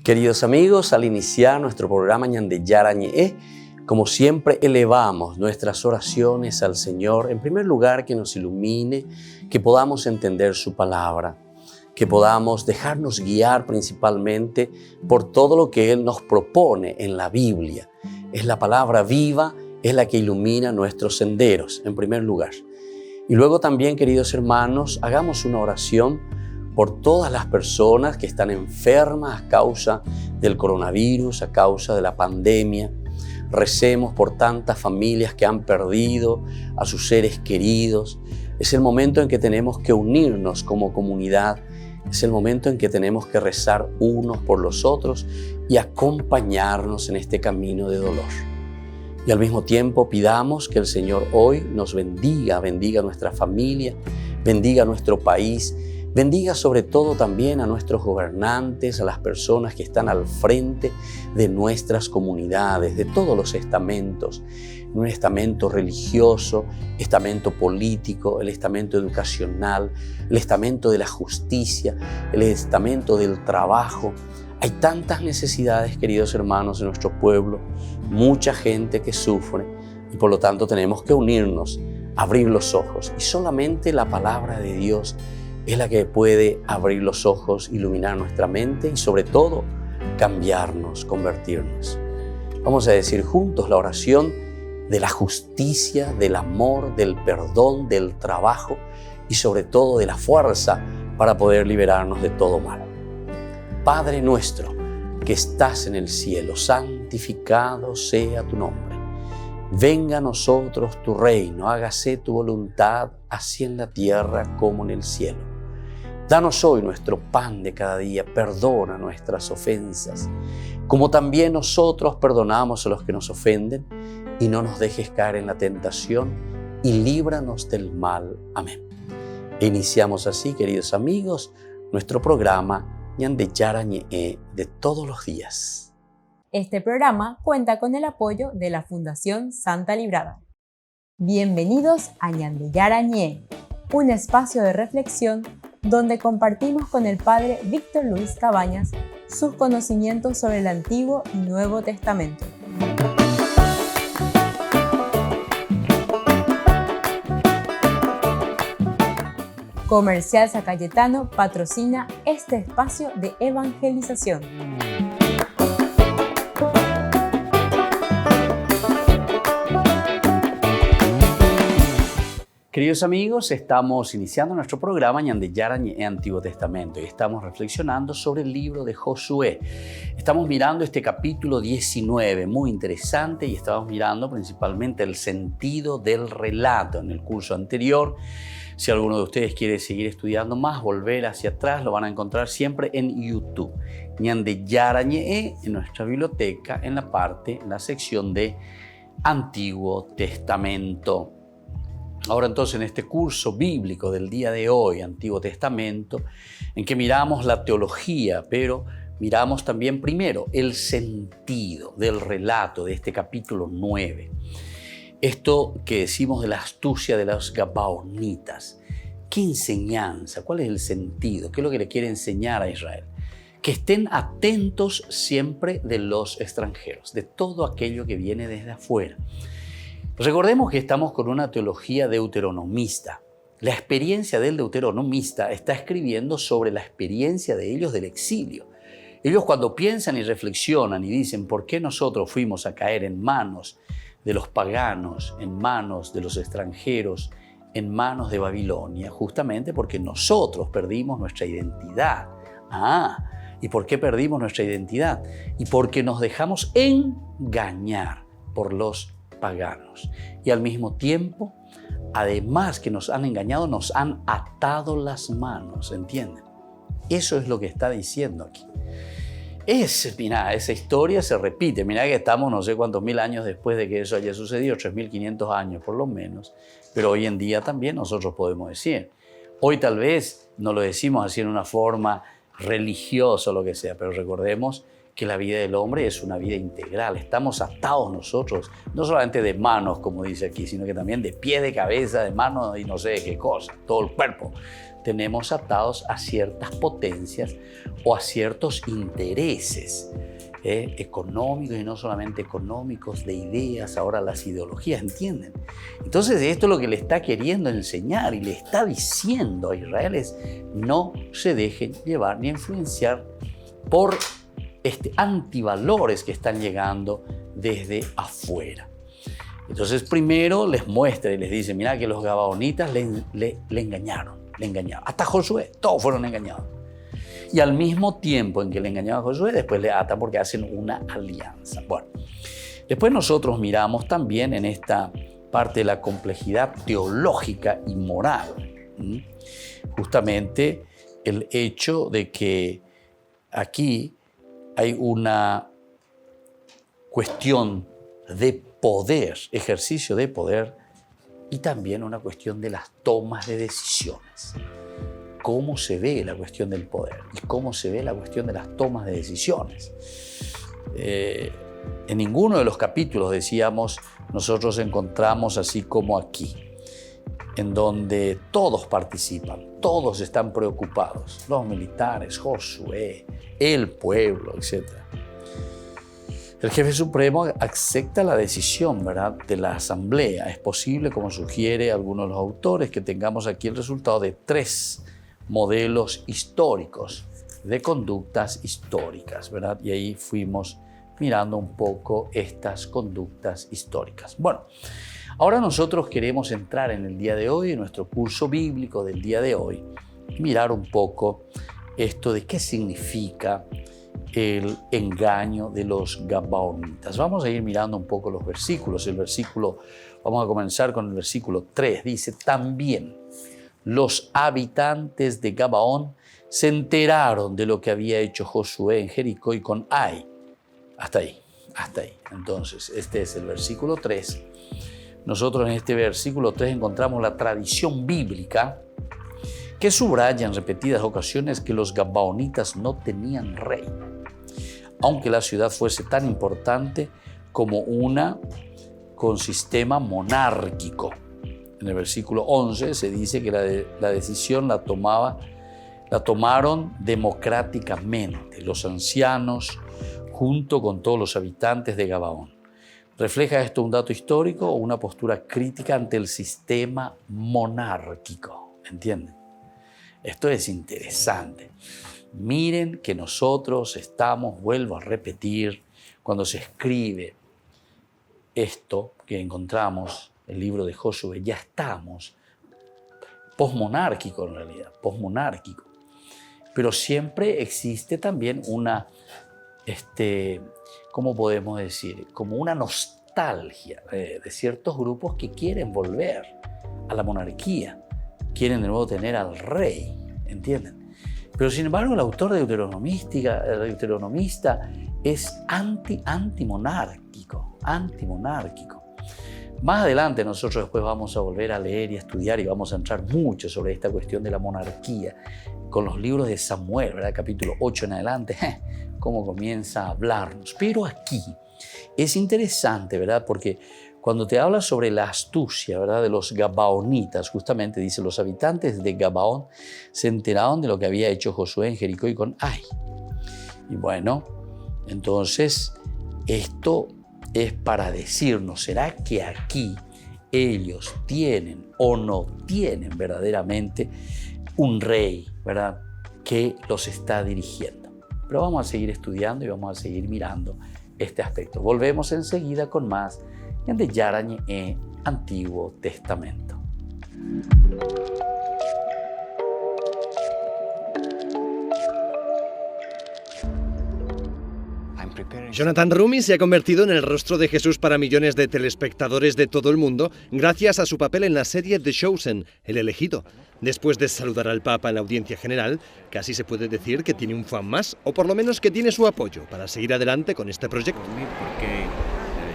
Queridos amigos, al iniciar nuestro programa Ñande Yarañe, como siempre elevamos nuestras oraciones al Señor, en primer lugar que nos ilumine, que podamos entender su palabra, que podamos dejarnos guiar principalmente por todo lo que Él nos propone en la Biblia. Es la palabra viva, es la que ilumina nuestros senderos, en primer lugar. Y luego también, queridos hermanos, hagamos una oración por todas las personas que están enfermas a causa del coronavirus, a causa de la pandemia. Recemos por tantas familias que han perdido a sus seres queridos. Es el momento en que tenemos que unirnos como comunidad. Es el momento en que tenemos que rezar unos por los otros y acompañarnos en este camino de dolor. Y al mismo tiempo pidamos que el Señor hoy nos bendiga nuestra familia, bendiga nuestro país, bendiga sobre todo también a nuestros gobernantes, a las personas que están al frente de nuestras comunidades, de todos los estamentos, un estamento religioso, estamento político, el estamento educacional, el estamento de la justicia, el estamento del trabajo. Hay tantas necesidades, queridos hermanos, en nuestro pueblo, mucha gente que sufre y por lo tanto tenemos que unirnos, abrir los ojos y solamente la palabra de Dios es la que puede abrir los ojos, iluminar nuestra mente y sobre todo cambiarnos, convertirnos. Vamos a decir juntos la oración de la justicia, del amor, del perdón, del trabajo y sobre todo de la fuerza para poder liberarnos de todo mal. Padre nuestro que estás en el cielo, santificado sea tu nombre. Venga a nosotros tu reino, hágase tu voluntad, así en la tierra como en el cielo. Danos hoy nuestro pan de cada día, perdona nuestras ofensas, como también nosotros perdonamos a los que nos ofenden, y no nos dejes caer en la tentación, y líbranos del mal. Amén. E iniciamos así, queridos amigos, nuestro programa Ñande Yarañe de todos los días. Este programa cuenta con el apoyo de la Fundación Santa Librada. Bienvenidos a Ñande Yarañe, un espacio de reflexión donde compartimos con el Padre Víctor Luis Cabañas sus conocimientos sobre el Antiguo y Nuevo Testamento. Comercial San Cayetano patrocina este espacio de evangelización. Queridos amigos, estamos iniciando nuestro programa Ñande Yarañe Antiguo Testamento y estamos reflexionando sobre el libro de Josué. Estamos mirando este capítulo 19, muy interesante, y estamos mirando principalmente el sentido del relato. En el curso anterior, si alguno de ustedes quiere seguir estudiando más, volver hacia atrás, lo van a encontrar siempre en YouTube. Ñande Yarañe en nuestra biblioteca, en la sección de Antiguo Testamento. Ahora entonces en este curso bíblico del día de hoy, Antiguo Testamento, en que miramos la teología, pero miramos también primero el sentido del relato de este capítulo 9. Esto que decimos de la astucia de los gabaonitas. ¿Qué enseñanza? ¿Cuál es el sentido? ¿Qué es lo que le quiere enseñar a Israel? Que estén atentos siempre de los extranjeros, de todo aquello que viene desde afuera. Recordemos que estamos con una teología deuteronomista. La experiencia del deuteronomista está escribiendo sobre la experiencia de ellos del exilio. Ellos cuando piensan y reflexionan y dicen ¿por qué nosotros fuimos a caer en manos de los paganos, en manos de los extranjeros, en manos de Babilonia? Justamente porque nosotros perdimos nuestra identidad. ¿Y por qué perdimos nuestra identidad? Y porque nos dejamos engañar por los paganos. Y al mismo tiempo, además que nos han engañado, nos han atado las manos, ¿entienden? Eso es lo que está diciendo aquí. Esa historia se repite. Mirá que estamos no sé cuántos mil años después de que eso haya sucedido, 3.500 años por lo menos, pero hoy en día también nosotros podemos decir. Hoy tal vez no lo decimos así en una forma religiosa o lo que sea, pero recordemos que la vida del hombre es una vida integral. Estamos atados nosotros, no solamente de manos, como dice aquí, sino que también de pie, de cabeza, de mano y no sé de qué cosa, todo el cuerpo. tenemos atados a ciertas potencias o a ciertos intereses económicos, y no solamente económicos, de ideas, ahora las ideologías, ¿entienden? Entonces esto es lo que le está queriendo enseñar y le está diciendo a Israel es: no se dejen llevar ni influenciar por antivalores que están llegando desde afuera. Entonces primero les muestra y les dice: mira que los gabaonitas le engañaron. Hasta Josué, todos fueron engañados. Y al mismo tiempo en que le engañaban a Josué, después le atan porque hacen una alianza. Bueno, después nosotros miramos también en esta parte de la complejidad teológica y moral, justamente el hecho de que aquí hay una cuestión de poder, ejercicio de poder, y también una cuestión de las tomas de decisiones. Cómo se ve la cuestión del poder y cómo se ve la cuestión de las tomas de decisiones. En ninguno de los capítulos, decíamos, nosotros encontramos así como aquí, en donde todos participan, todos están preocupados, los militares, Josué, el pueblo, etc. El jefe supremo acepta la decisión, ¿verdad?, de la asamblea. Es posible, como sugiere algunos de los autores, que tengamos aquí el resultado de 3 modelos históricos de conductas históricas, ¿verdad? Y ahí fuimos mirando un poco estas conductas históricas. Bueno, ahora nosotros queremos entrar en el día de hoy, en nuestro curso bíblico del día de hoy, y mirar un poco esto de qué significa el engaño de los gabaonitas. Vamos a ir mirando un poco los versículos. Vamos a comenzar con el versículo 3. Dice: también los habitantes de Gabaón se enteraron de lo que había hecho Josué en Jericó y con Ai. Hasta ahí. Entonces, este es el versículo 3. Nosotros en este versículo 3 encontramos la tradición bíblica que subraya en repetidas ocasiones que los gabaonitas no tenían rey, aunque la ciudad fuese tan importante como una con sistema monárquico. En el versículo 11 se dice que la decisión la tomaron democráticamente los ancianos junto con todos los habitantes de Gabaón. ¿Refleja esto un dato histórico o una postura crítica ante el sistema monárquico? ¿Entienden? Esto es interesante. Miren que nosotros estamos, vuelvo a repetir, cuando se escribe esto que encontramos, el libro de Josué, ya estamos posmonárquico en realidad, posmonárquico. Pero siempre existe también una, ¿cómo podemos decir? Como una nostalgia de ciertos grupos que quieren volver a la monarquía, quieren de nuevo tener al rey, ¿entienden? Pero sin embargo el autor de Deuteronomista es antimonárquico. Más adelante nosotros después vamos a volver a leer y a estudiar y vamos a entrar mucho sobre esta cuestión de la monarquía con los libros de Samuel, ¿verdad? Capítulo 8 en adelante, cómo comienza a hablarnos. Pero aquí es interesante, ¿verdad? Porque cuando te habla sobre la astucia, ¿verdad?, de los gabaonitas, justamente dice: los habitantes de Gabaón se enteraron de lo que había hecho Josué en Jericó y con Ai. Y bueno, entonces esto es para decirnos, ¿será que aquí ellos tienen o no tienen verdaderamente un rey, ¿verdad?, que los está dirigiendo? Pero vamos a seguir estudiando y vamos a seguir mirando este aspecto. Volvemos enseguida con más de Yarañe e Antiguo Testamento. Jonathan Rumi se ha convertido en el rostro de Jesús para millones de telespectadores de todo el mundo gracias a su papel en la serie The Chosen, El Elegido. Después de saludar al Papa en la audiencia general, casi se puede decir que tiene un fan más, o por lo menos que tiene su apoyo para seguir adelante con este proyecto. Porque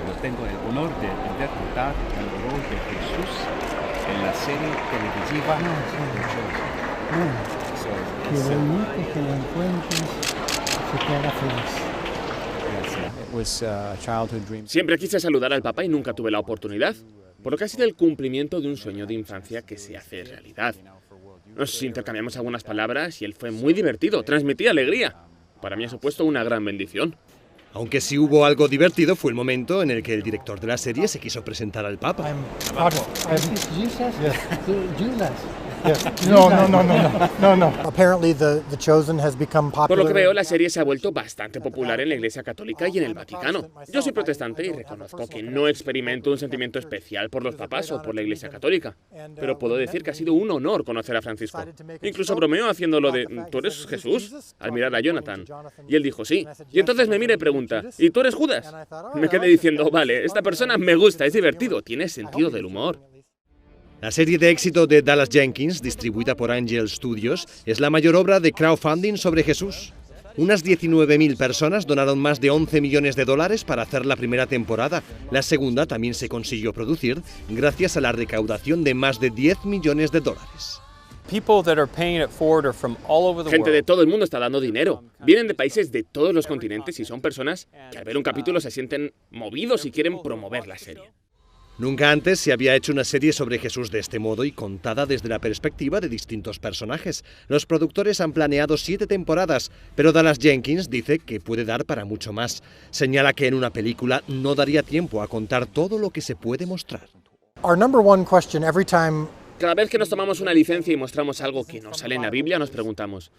yo tengo el honor de interpretar el rol de Jesús en la serie televisiva The Chosen. Qué bonito que lo encuentres, que te haga feliz. Siempre quise saludar al Papa y nunca tuve la oportunidad, por lo que ha sido el cumplimiento de un sueño de infancia que se hace realidad. Nos intercambiamos algunas palabras y él fue muy divertido, transmitía alegría. Para mí ha supuesto una gran bendición. Aunque sí hubo algo divertido, fue el momento en el que el director de la serie se quiso presentar al Papa. No. Apparently the Chosen has become popular. Por lo que veo, la serie se ha vuelto bastante popular en la Iglesia Católica y en el Vaticano. Yo soy protestante y reconozco que no experimento un sentimiento especial por los papas o por la Iglesia Católica. Pero puedo decir que ha sido un honor conocer a Francisco. Incluso bromeó haciéndolo de ¿tú eres Jesús? Al mirar a Jonathan. Y él dijo sí. Y entonces me mira y pregunta ¿y tú eres Judas? Me quedé diciendo vale, esta persona me gusta, es divertido, tiene sentido del humor. La serie de éxito de Dallas Jenkins, distribuida por Angel Studios, es la mayor obra de crowdfunding sobre Jesús. Unas 19.000 personas donaron más de 11 millones de dólares para hacer la primera temporada. La segunda también se consiguió producir gracias a la recaudación de más de 10 millones de dólares. Gente de todo el mundo está dando dinero. Vienen de países de todos los continentes y son personas que al ver un capítulo se sienten movidos y quieren promover la serie. Nunca antes se había hecho una serie sobre Jesús de este modo y contada desde la perspectiva de distintos personajes. Los productores han planeado 7 temporadas, pero Dallas Jenkins dice que puede dar para mucho más. Señala que en una película no daría tiempo a contar todo lo que se puede mostrar. Our number one question every time. Cada vez que nos tomamos una licencia y mostramos algo que no sale en la Biblia, nos preguntamos,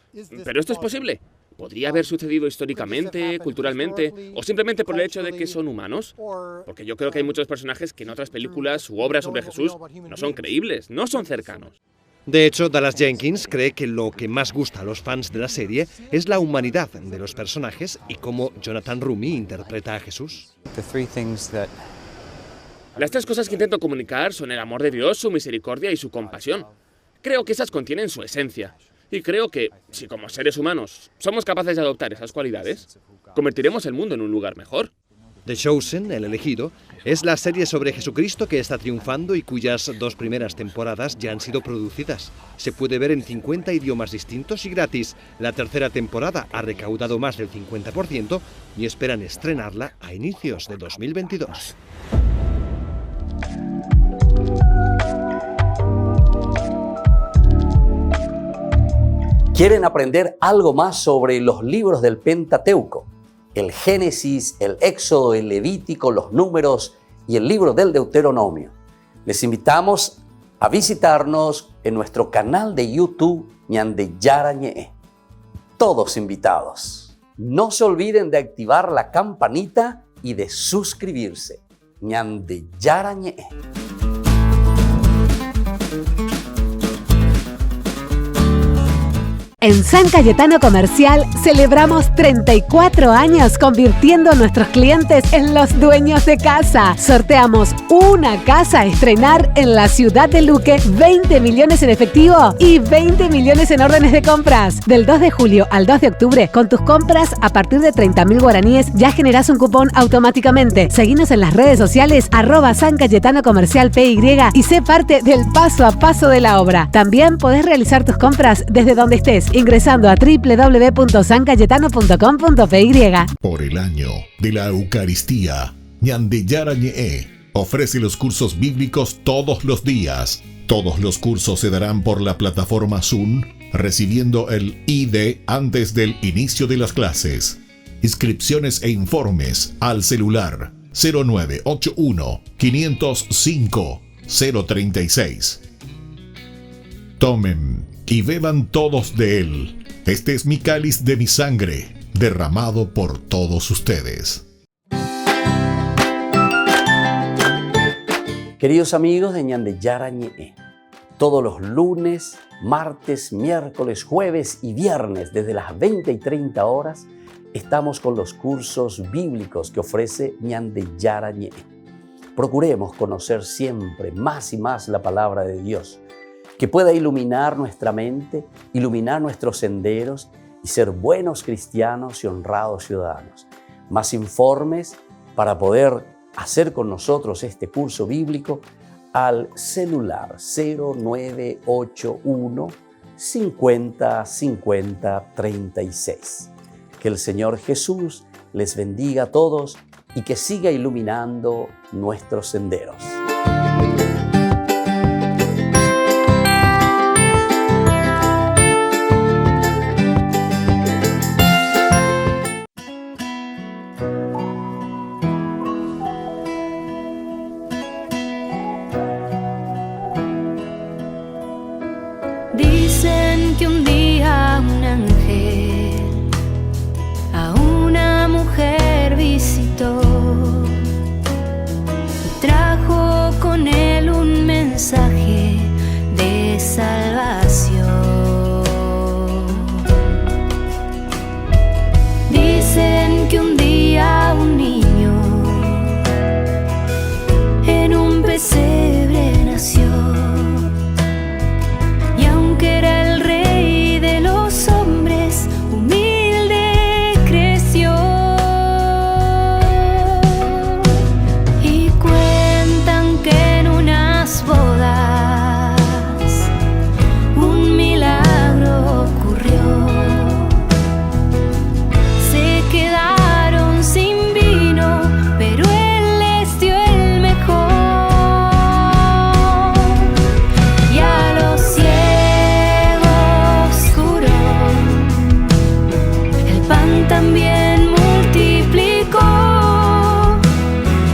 ¿pero esto es posible? ¿Podría haber sucedido históricamente, culturalmente, o simplemente por el hecho de que son humanos? Porque yo creo que hay muchos personajes que en otras películas u obras sobre Jesús no son creíbles, no son cercanos. De hecho, Dallas Jenkins cree que lo que más gusta a los fans de la serie es la humanidad de los personajes y cómo Jonathan Roumie interpreta a Jesús. Las 3 cosas que intento comunicar son el amor de Dios, su misericordia y su compasión. Creo que esas contienen su esencia. Y creo que, si como seres humanos somos capaces de adoptar esas cualidades, convertiremos el mundo en un lugar mejor. The Chosen, El Elegido, es la serie sobre Jesucristo que está triunfando y cuyas 2 primeras temporadas ya han sido producidas. Se puede ver en 50 idiomas distintos y gratis. La tercera temporada ha recaudado más del 50% y esperan estrenarla a inicios de 2022. ¿Quieren aprender algo más sobre los libros del Pentateuco? El Génesis, el Éxodo, el Levítico, los Números y el libro del Deuteronomio. Les invitamos a visitarnos en nuestro canal de YouTube Ñande Yarañe. Todos invitados. No se olviden de activar la campanita y de suscribirse. Ñande Yarañe. En San Cayetano Comercial celebramos 34 años convirtiendo a nuestros clientes en los dueños de casa. Sorteamos una casa a estrenar en la ciudad de Luque, 20 millones en efectivo y 20 millones en órdenes de compras. Del 2 de julio al 2 de octubre, con tus compras a partir de 30.000 guaraníes ya generás un cupón automáticamente. Seguinos en las redes sociales @San Cayetano Comercial PY y sé parte del paso a paso de la obra. También podés realizar tus compras desde donde estés, ingresando a www.sancayetano.com.py. Por el año de la Eucaristía, Ñande Yarañe ofrece los cursos bíblicos todos los días. Todos los cursos se darán por la plataforma Zoom, recibiendo el ID antes del inicio de las clases. Inscripciones e informes al celular 0981 505 036. Tomen y beban todos de él. Este es mi cáliz de mi sangre, derramado por todos ustedes. Queridos amigos de Ñande Yarañe, todos los lunes, martes, miércoles, jueves y viernes desde las 20 y 30 horas estamos con los cursos bíblicos que ofrece Ñande Yarañe. Procuremos conocer siempre más y más la palabra de Dios, que pueda iluminar nuestra mente, iluminar nuestros senderos y ser buenos cristianos y honrados ciudadanos. Más informes para poder hacer con nosotros este curso bíblico al celular 0981 50 50 36. Que el Señor Jesús les bendiga a todos y que siga iluminando nuestros senderos. Dicen que un día un ángel a una mujer visitó y trajo con él un mensaje de salvación. Dicen que un día un niño en un pesebre nació. Era el rey de los hombres, humilde creció. Y cuentan que en unas bodas un milagro ocurrió. Se quedaron sin vino, pero él les dio el mejor. Y a los también multiplicó,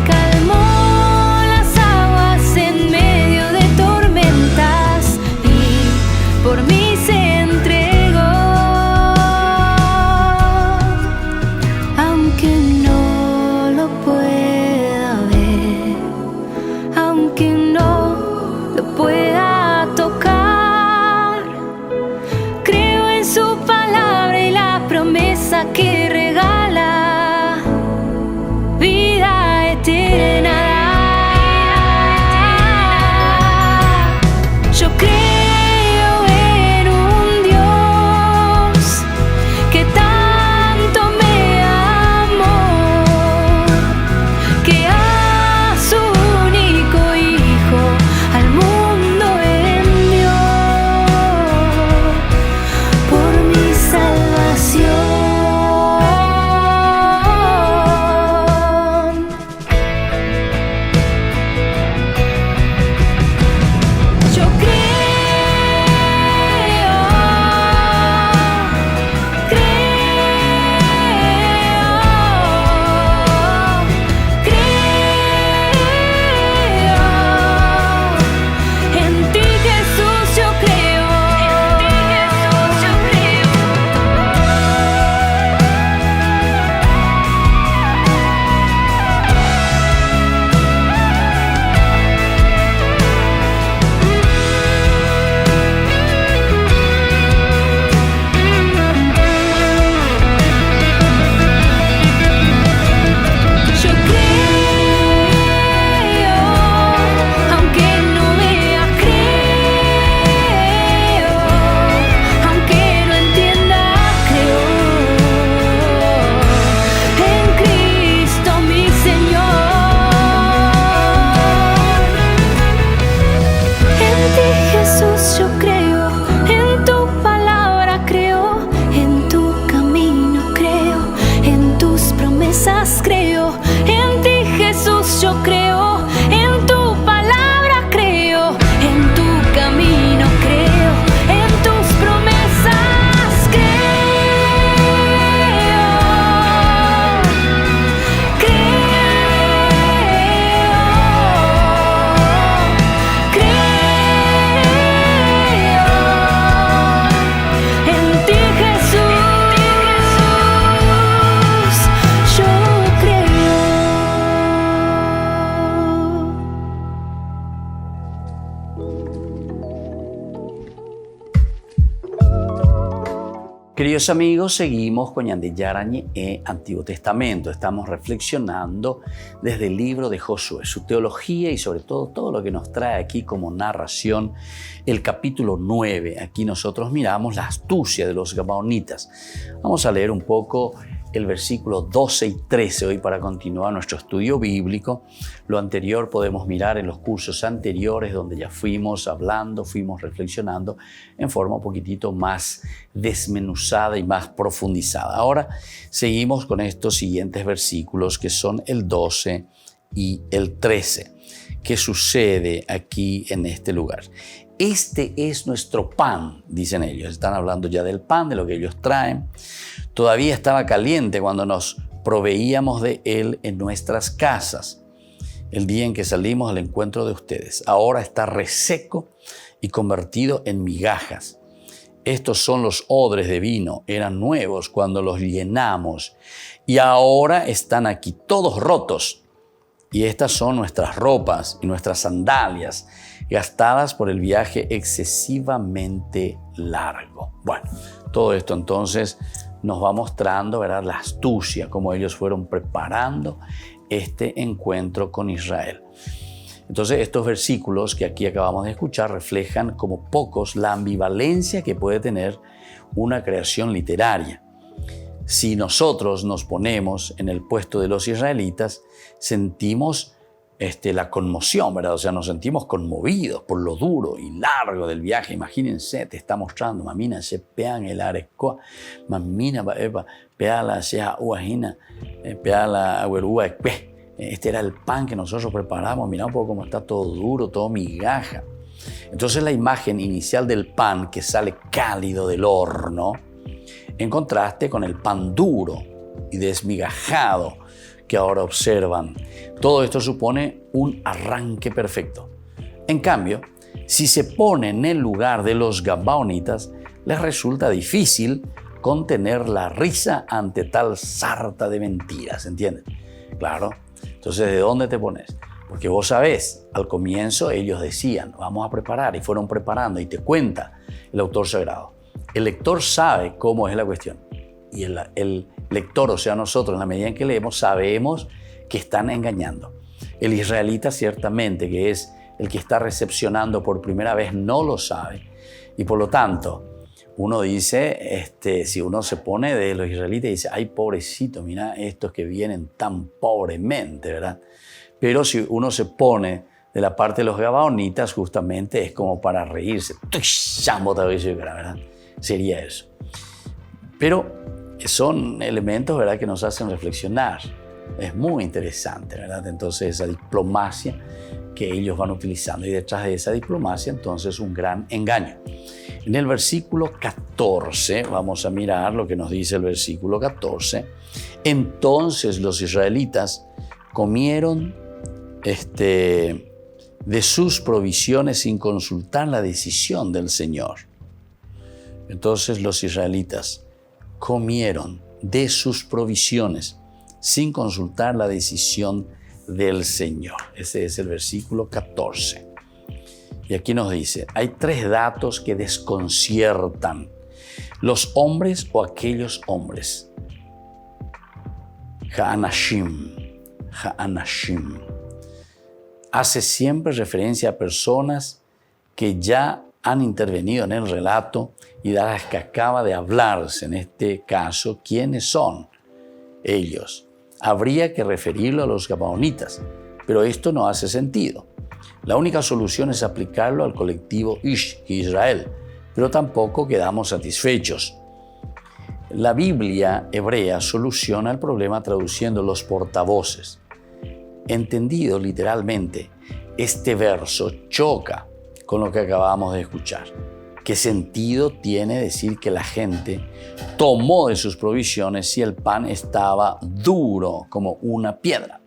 calmó las aguas en medio de tormentas y por mí se entregó. Aunque no lo pueda ver, aunque no lo pueda tocar, creo en su palabra y la promesa que regala vida eterna. Yo creo en un Dios que tanto me amó, que a su único Hijo al mundo envió por mi salvación. Queridos amigos, seguimos con Ñande Yarañe Antiguo Testamento. Estamos reflexionando desde el libro de Josué, su teología y sobre todo lo que nos trae aquí como narración el capítulo 9. Aquí nosotros miramos la astucia de los gabaonitas. Vamos a leer un poco el versículo 12 y 13 hoy para continuar nuestro estudio bíblico. Lo anterior podemos mirar en los cursos anteriores donde ya fuimos hablando, fuimos reflexionando en forma un poquitito más desmenuzada y más profundizada. Ahora seguimos con estos siguientes versículos que son el 12 y el 13. ¿Qué sucede aquí en este lugar? Este es nuestro pan, dicen ellos. Están hablando ya del pan, de lo que ellos traen. Todavía estaba caliente cuando nos proveíamos de él en nuestras casas el día en que salimos al encuentro de ustedes. Ahora está reseco y convertido en migajas. Estos son los odres de vino, eran nuevos cuando los llenamos y ahora están aquí todos rotos. Y estas son nuestras ropas y nuestras sandalias, gastadas por el viaje excesivamente largo. Bueno, todo esto entonces nos va mostrando, ¿verdad?, la astucia, cómo ellos fueron preparando este encuentro con Israel. Entonces, estos versículos que aquí acabamos de escuchar reflejan como pocos la ambivalencia que puede tener una creación literaria. Si nosotros nos ponemos en el puesto de los israelitas, sentimos la conmoción, ¿verdad? O sea, nos sentimos conmovidos por lo duro y largo del viaje. Imagínense, te está mostrando, mamina, se pean el arecoa, mamina, pea la sea uajina, pea la agüerúa, este era el pan que nosotros preparamos. Mira un poco cómo está todo duro, todo migaja. Entonces la imagen inicial del pan que sale cálido del horno, en contraste con el pan duro y desmigajado que ahora observan. Todo esto supone un arranque perfecto. En cambio, si se pone en el lugar de los gabaonitas, les resulta difícil contener la risa ante tal sarta de mentiras, ¿entienden? Claro. Entonces, ¿de dónde te pones? Porque vos sabés, al comienzo ellos decían, vamos a preparar, y fueron preparando, y te cuenta el autor sagrado. El lector sabe cómo es la cuestión. Y el lector, o sea, nosotros, en la medida en que leemos, sabemos que están engañando. El israelita, ciertamente, que es el que está recepcionando por primera vez, no lo sabe. Y por lo tanto, uno dice, si uno se pone de los israelitas y dice, ay, pobrecito, mira estos que vienen tan pobremente, ¿verdad? Pero si uno se pone de la parte de los gabaonitas, justamente es como para reírse. ¿Verdad? Sería eso. Pero son elementos, ¿verdad?, que nos hacen reflexionar. Es muy interesante, ¿verdad? Entonces, esa diplomacia que ellos van utilizando. Y detrás de esa diplomacia, entonces, un gran engaño. En el versículo 14, vamos a mirar lo que nos dice el versículo 14. Entonces los israelitas comieron de sus provisiones sin consultar la decisión del Señor. Entonces los israelitas comieron de sus provisiones sin consultar la decisión del Señor. Ese es el versículo 14. Y aquí nos dice, hay 3 datos que desconciertan. Los hombres o aquellos hombres. Ha'anashim. Hace siempre referencia a personas que ya han intervenido en el relato y de las que acaba de hablarse. En este caso, ¿quiénes son ellos? Habría que referirlo a los gabaonitas, pero esto no hace sentido. La única solución es aplicarlo al colectivo Israel, pero tampoco quedamos satisfechos. La Biblia hebrea soluciona el problema traduciendo los portavoces. Entendido literalmente, este verso choca con lo que acabamos de escuchar. ¿Qué sentido tiene decir que la gente tomó de sus provisiones si el pan estaba duro como una piedra?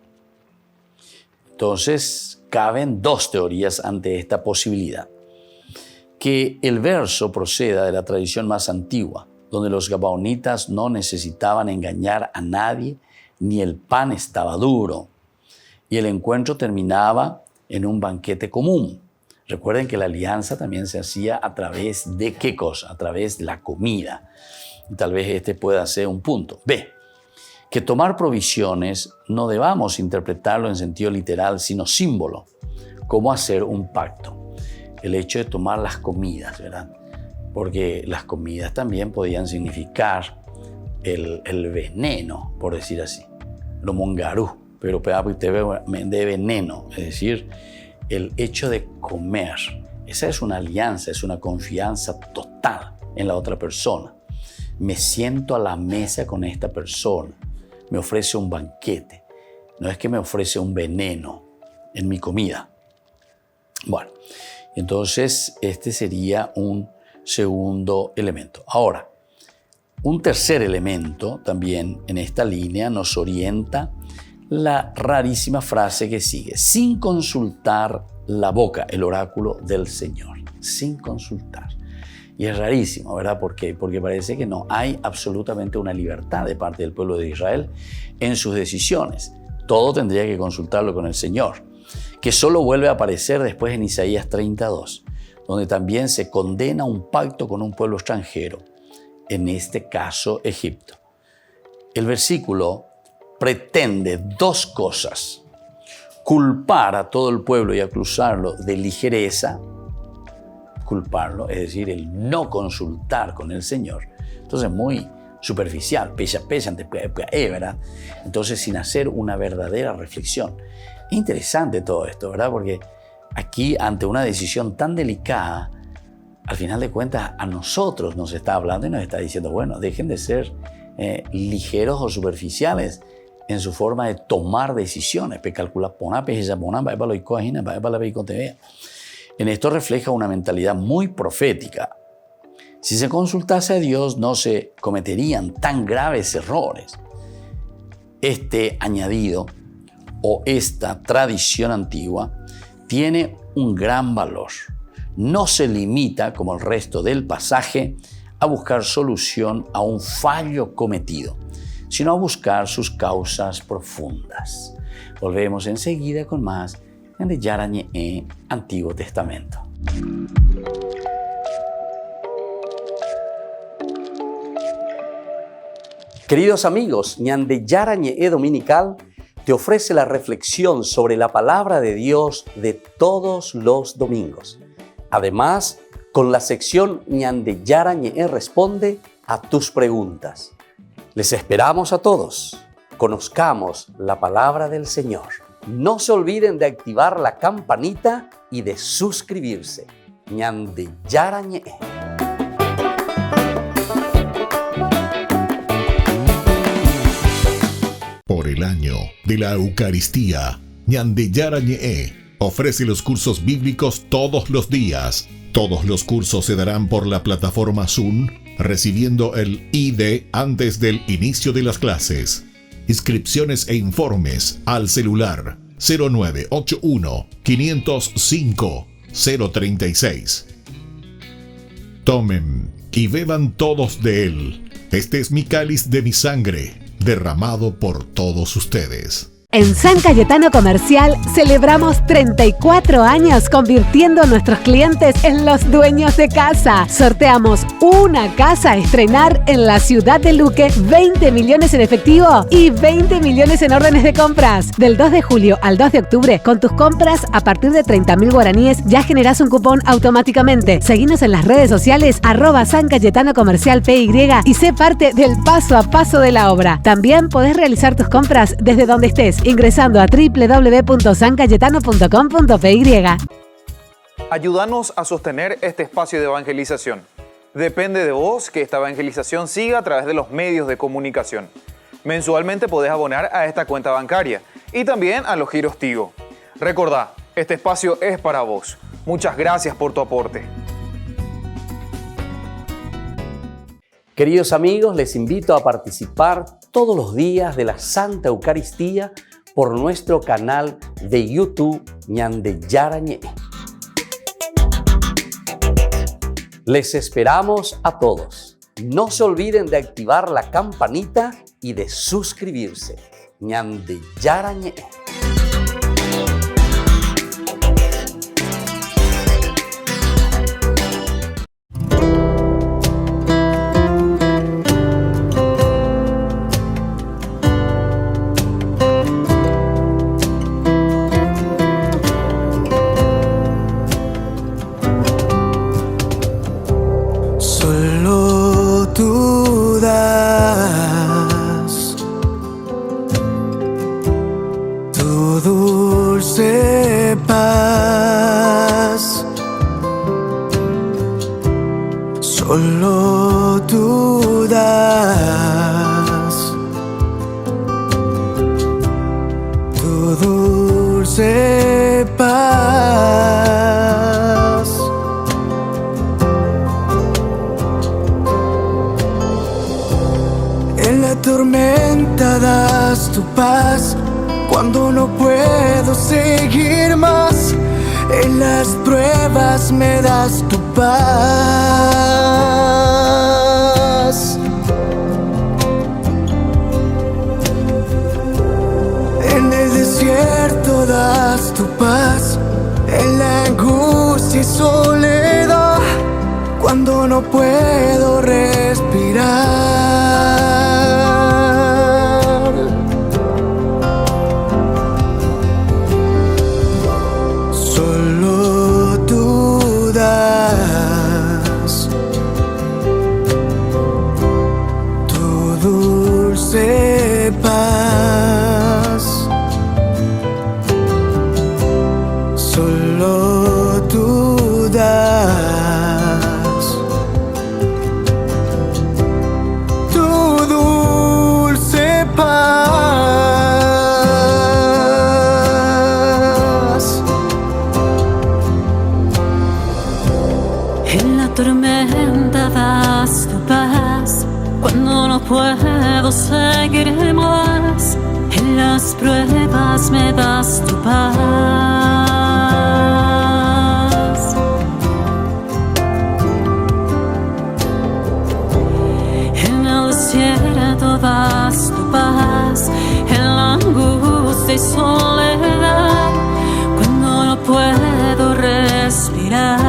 Entonces, caben 2 teorías ante esta posibilidad. Que el verso proceda de la tradición más antigua, donde los gabaonitas no necesitaban engañar a nadie, ni el pan estaba duro, y el encuentro terminaba en un banquete común. Recuerden que la alianza también se hacía a través de ¿qué cosa? A través de la comida. Y tal vez este pueda ser un punto. B. Que tomar provisiones no debamos interpretarlo en sentido literal, sino símbolo, como hacer un pacto. El hecho de tomar las comidas, ¿verdad? Porque las comidas también podían significar el veneno, por decir así. Lo mongarú, pero de veneno, es decir, el hecho de comer. Esa es una alianza, es una confianza total en la otra persona. Me siento a la mesa con esta persona. Me ofrece un banquete. No es que me ofrece un veneno en mi comida. Bueno, entonces este sería un segundo elemento. Ahora, Un tercer elemento también en esta línea nos orienta la rarísima frase que sigue: sin consultar la boca, el oráculo del Señor, sin consultar. Y es rarísimo, ¿verdad? ¿Por qué? Porque parece que no hay absolutamente una libertad de parte del pueblo de Israel en sus decisiones. Todo tendría que consultarlo con el Señor, que solo vuelve a aparecer después en Isaías 32, donde también se condena un pacto con un pueblo extranjero, en este caso Egipto. El versículo pretende dos cosas: culpar a todo el pueblo y acusarlo de ligereza, culparlo, es decir, el no consultar con el Señor. Entonces, muy superficial, ¿verdad? Entonces, sin hacer una verdadera reflexión. Es interesante todo esto, ¿verdad? Porque aquí, ante una decisión tan delicada, al final de cuentas, a nosotros nos está hablando y nos está diciendo, bueno, dejen de ser ligeros o superficiales en su forma de tomar decisiones. En esto refleja una mentalidad muy profética. Si se consultase a Dios, no se cometerían tan graves errores. Este añadido o esta tradición antigua tiene un gran valor. No se limita, como el resto del pasaje, a buscar solución a un fallo cometido, sino a buscar sus causas profundas. Volvemos enseguida con más de Yarañé, Antiguo Testamento. Queridos amigos, Ñande Yarañé Dominical te ofrece la reflexión sobre la palabra de Dios de todos los domingos. Además, con la sección Ñande Yarañé responde a tus preguntas. Les esperamos a todos. Conozcamos la palabra del Señor. No se olviden de activar la campanita y de suscribirse. Ñande Yarañé. Por el año de la Eucaristía, Ñande Yarañé ofrece los cursos bíblicos todos los días. Todos los cursos se darán por la plataforma Zoom, recibiendo el ID antes del inicio de las clases. Inscripciones e informes al celular 0981 505 036. Tomen y beban todos de él. Este es mi cáliz de mi sangre, derramado por todos ustedes. En San Cayetano Comercial celebramos 34 años convirtiendo a nuestros clientes en los dueños de casa. Sorteamos una casa a estrenar en la ciudad de Luque, 20 millones en efectivo y 20 millones en órdenes de compras. Del 2 de julio al 2 de octubre, con tus compras a partir de 30.000 guaraníes ya generás un cupón automáticamente. Seguinos en las redes sociales @San Cayetano Comercial PY y sé parte del paso a paso de la obra. También podés realizar tus compras desde donde estés, ingresando a www.sancayetano.com.py. Ayúdanos a sostener este espacio de evangelización. Depende de vos que esta evangelización siga a través de los medios de comunicación. Mensualmente podés abonar a esta cuenta bancaria y también a los giros Tigo. Recordá, este espacio es para vos. Muchas gracias por tu aporte. Queridos amigos, les invito a participar todos los días de la Santa Eucaristía por nuestro canal de YouTube Ñande Yarañé. Les esperamos a todos. No se olviden de activar la campanita y de suscribirse. Ñande Yarañé. Solo tú das tu dulce paz. paz cuando no puedo seguir más. En las pruebas me das tu paz. En el desierto das tu paz, en la angustia y soledad, cuando no puedo respirar. Solo tú das tu dulce paz. Solo tú das tu dulce paz. En la tormenta das tu paz, cuando no puedo seguir más. En las pruebas me das tu paz. En el desierto das tu paz, en la angustia y soledad, cuando no puedo respirar.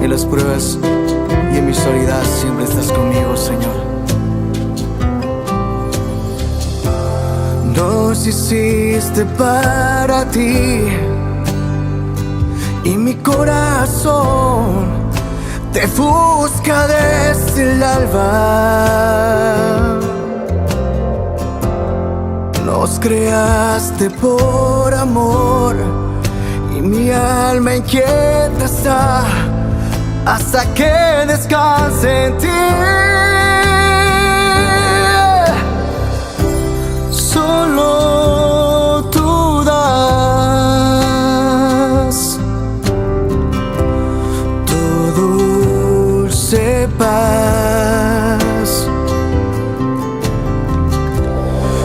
En las pruebas y en mi soledad siempre estás conmigo, Señor. Nos hiciste para ti y mi corazón te busca desde el alba. Nos creaste por amor y mi alma inquieta está hasta que descanse en ti. Solo tú das tu dulce paz.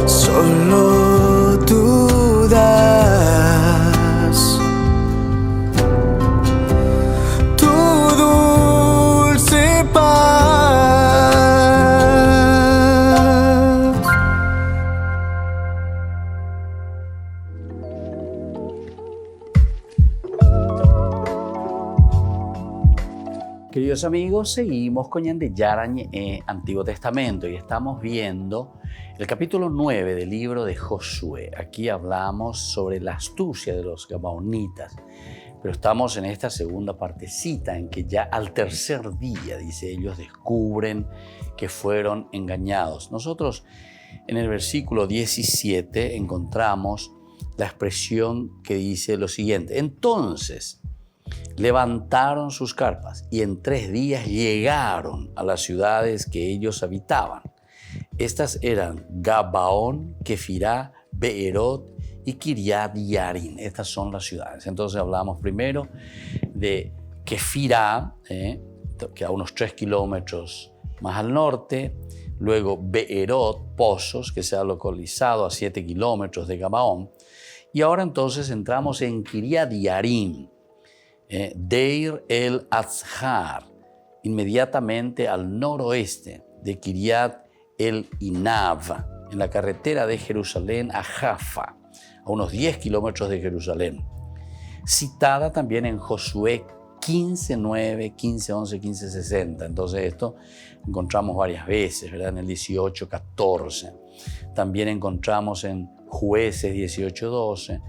Solo tú das tu dulce paz. Queridos amigos, seguimos con Ñande Yarañe, Antiguo Testamento, y estamos viendo el capítulo 9 del libro de Josué. Aquí hablamos sobre la astucia de los gabaonitas, pero estamos en esta segunda partecita en que ya al tercer día, dice, ellos descubren que fueron engañados. Nosotros en el versículo 17 encontramos la expresión que dice lo siguiente: entonces levantaron sus carpas y en 3 días llegaron a las ciudades que ellos habitaban. Estas eran Gabaón, Kefirá, Beerot y Kiriat Yarim. Estas son las ciudades. Entonces hablamos primero de Kefirá, que a unos 3 kilómetros más al norte. Luego Beerot, Pozos, que se ha localizado a 7 kilómetros de Gabaón. Y ahora entonces entramos en Kiriat Yarim, Deir el Azhar, inmediatamente al noroeste de Kiriat el Inav, en la carretera de Jerusalén a Jaffa, a unos 10 kilómetros de Jerusalén. Citada también en Josué 15:9, 15:11, 15:60. Entonces esto encontramos varias veces, ¿verdad? En el 18:14. También encontramos en Jueces 18:12.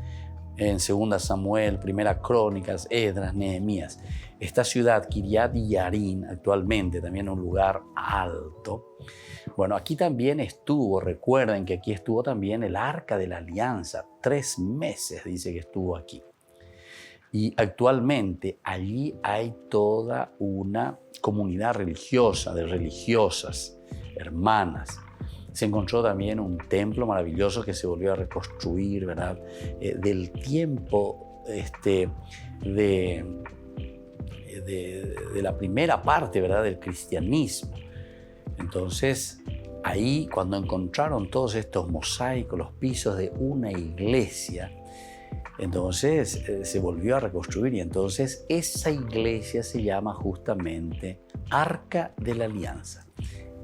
En 2 Samuel, 1 Crónicas, Esdras, Nehemías. Esta ciudad, Kiriat Yarim, actualmente también un lugar alto. Bueno, aquí también estuvo, recuerden que aquí estuvo también el Arca de la Alianza. 3 meses dice que estuvo aquí. Y actualmente allí hay toda una comunidad religiosa, de religiosas, hermanas. Se encontró también un templo maravilloso que se volvió a reconstruir, ¿verdad? Del tiempo de la primera parte, ¿verdad? Del cristianismo. Entonces, ahí cuando encontraron todos estos mosaicos, los pisos de una iglesia, entonces se volvió a reconstruir y entonces esa iglesia se llama justamente Arca de la Alianza.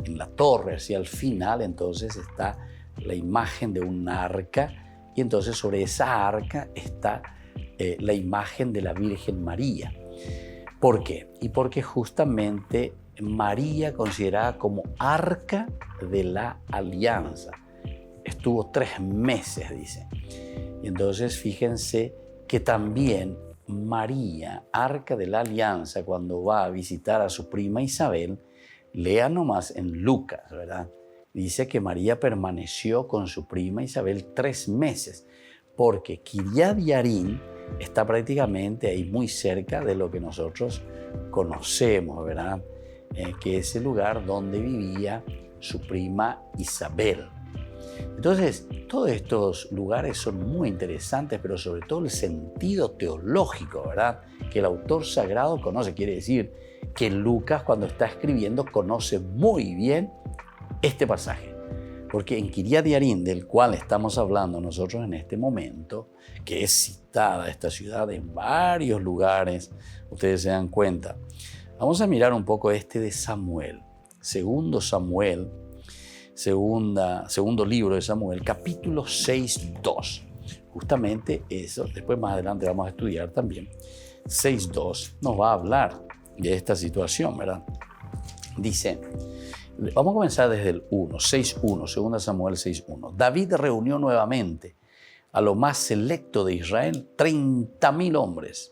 En la torre, hacia el final, entonces está la imagen de un arca y entonces sobre esa arca está la imagen de la Virgen María. ¿Por qué? Y porque justamente María, considerada como arca de la alianza, estuvo 3 meses, dice. Y entonces fíjense que también María, arca de la alianza, cuando va a visitar a su prima Isabel, lea nomás en Lucas, ¿verdad? Dice que María permaneció con su prima Isabel 3 meses, porque Kiriat Yarim está prácticamente ahí muy cerca de lo que nosotros conocemos, ¿verdad? Que es el lugar donde vivía su prima Isabel. Entonces, todos estos lugares son muy interesantes, pero sobre todo el sentido teológico, ¿verdad? Que el autor sagrado conoce. Quiere decir que Lucas, cuando está escribiendo, conoce muy bien este pasaje. Porque en Kiriat Yarim, del cual estamos hablando nosotros en este momento, que es citada esta ciudad en varios lugares, ustedes se dan cuenta. Vamos a mirar un poco de Samuel. Segundo Samuel, segundo libro de Samuel, capítulo 6:2. Justamente eso, después más adelante vamos a estudiar también. 6:2 nos va a hablar de esta situación, ¿verdad? Dice, vamos a comenzar desde el 1, 6:1, 2 Samuel 6:1. David reunió nuevamente a lo más selecto de Israel, 30,000 hombres.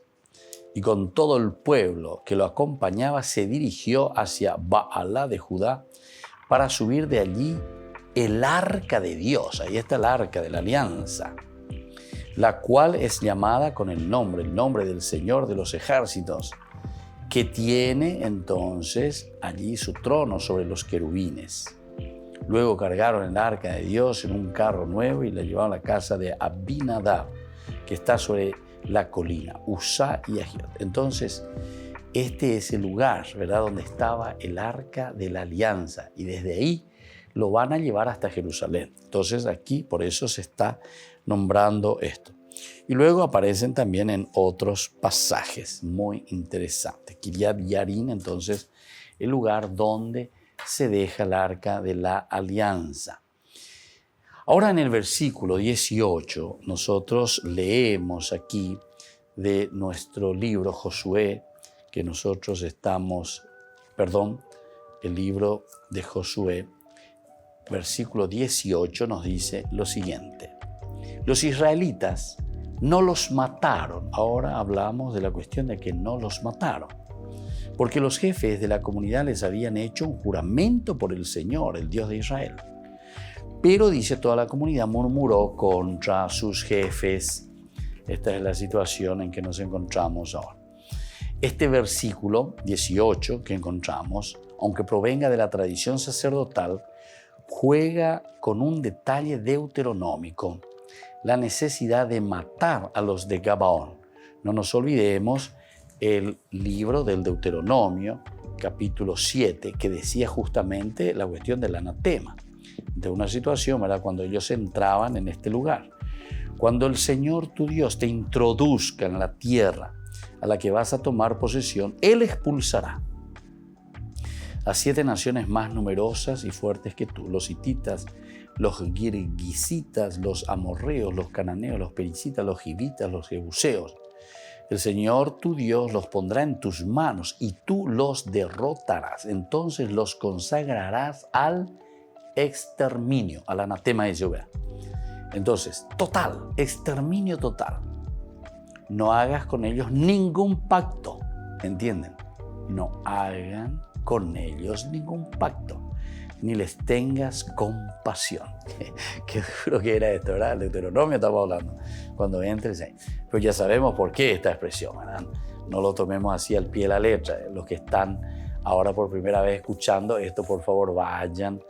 Y con todo el pueblo que lo acompañaba se dirigió hacia Baalá de Judá para subir de allí el arca de Dios. Ahí está el arca de la alianza, la cual es llamada con el nombre del Señor de los ejércitos, que tiene entonces allí su trono sobre los querubines. Luego cargaron el arca de Dios en un carro nuevo y la llevaron a la casa de Abinadab, que está sobre la colina, Uzá y Ahiot. Entonces, este es el lugar, ¿verdad?, donde estaba el arca de la alianza, y desde ahí lo van a llevar hasta Jerusalén. Entonces, aquí por eso se está nombrando esto. Y luego aparecen también en otros pasajes muy interesantes. Kiriat Yarim, entonces, el lugar donde se deja el arca de la alianza. Ahora en el versículo 18 nosotros leemos aquí de nuestro libro Josué, que nosotros el libro de Josué, versículo 18 nos dice lo siguiente. Los israelitas no los mataron. Ahora hablamos de la cuestión de que no los mataron, porque los jefes de la comunidad les habían hecho un juramento por el Señor, el Dios de Israel. Pero, dice, toda la comunidad murmuró contra sus jefes. Esta es la situación en que nos encontramos ahora. Este versículo 18 que encontramos, aunque provenga de la tradición sacerdotal, juega con un detalle deuteronómico, la necesidad de matar a los de Gabaón. No nos olvidemos el libro del Deuteronomio, capítulo 7, que decía justamente la cuestión del anatema, de una situación, ¿verdad?, cuando ellos entraban en este lugar. Cuando el Señor tu Dios te introduzca en la tierra a la que vas a tomar posesión, Él expulsará a 7 naciones más numerosas y fuertes que tú: los hititas, los girgisitas, los amorreos, los cananeos, los pericitas, los givitas, los jebuseos. El Señor tu Dios los pondrá en tus manos y tú los derrotarás. Entonces los consagrarás al exterminio, al anatema de Jehová. Entonces, total, exterminio total. No hagas con ellos ningún pacto, ¿entienden? No hagan con ellos ningún pacto, ni les tengas compasión. Qué duro que era esto, ¿verdad? El Deuteronomio estamos hablando, cuando entres ahí. Pero ya sabemos por qué esta expresión, ¿verdad? No lo tomemos así al pie de la letra. Los que están ahora por primera vez escuchando esto, por favor, vayan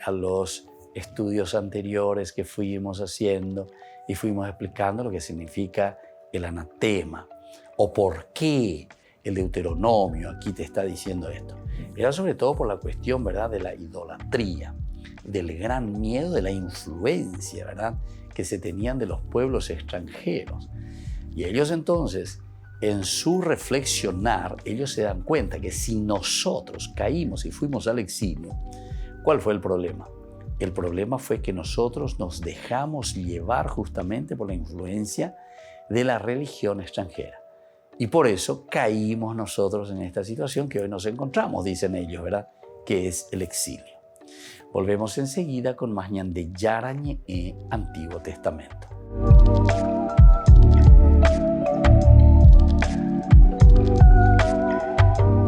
a los estudios anteriores que fuimos haciendo y fuimos explicando lo que significa el anatema o por qué el Deuteronomio aquí te está diciendo esto. Era sobre todo por la cuestión, ¿verdad?, de la idolatría, del gran miedo de la influencia, ¿verdad?, que se tenían de los pueblos extranjeros. Y ellos entonces, en su reflexionar, ellos se dan cuenta que si nosotros caímos y fuimos al exilio, ¿cuál fue el problema? El problema fue que nosotros nos dejamos llevar justamente por la influencia de la religión extranjera. Y por eso caímos nosotros en esta situación que hoy nos encontramos, dicen ellos, ¿verdad?, que es el exilio. Volvemos enseguida con más Ñande Yarañe, Antiguo Testamento.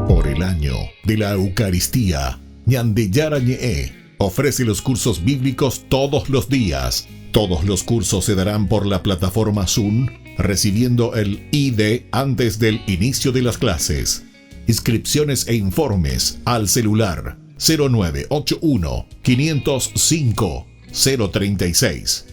Por el año de la Eucaristía, Ñande Yarañe ofrece los cursos bíblicos todos los días. Todos los cursos se darán por la plataforma Zoom, recibiendo el ID antes del inicio de las clases. Inscripciones e informes al celular 0981 505 036.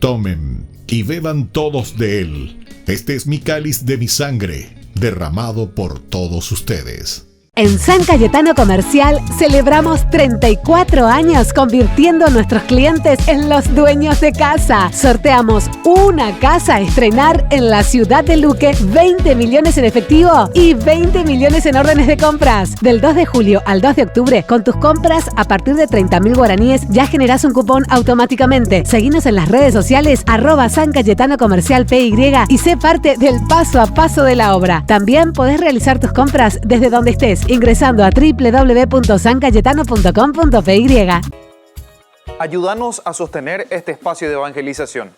Tomen y beban todos de él. Este es mi cáliz de mi sangre, derramado por todos ustedes. En San Cayetano Comercial celebramos 34 años convirtiendo a nuestros clientes en los dueños de casa. Sorteamos una casa a estrenar en la ciudad de Luque, 20 millones en efectivo y 20 millones en órdenes de compras. Del 2 de julio al 2 de octubre, con tus compras a partir de 30.000 guaraníes ya generás un cupón automáticamente. Seguinos en las redes sociales @San Cayetano Comercial PY y sé parte del paso a paso de la obra. También podés realizar tus compras desde donde estés, ingresando a www.sancayetano.com.py. Ayúdanos a sostener este espacio de evangelización.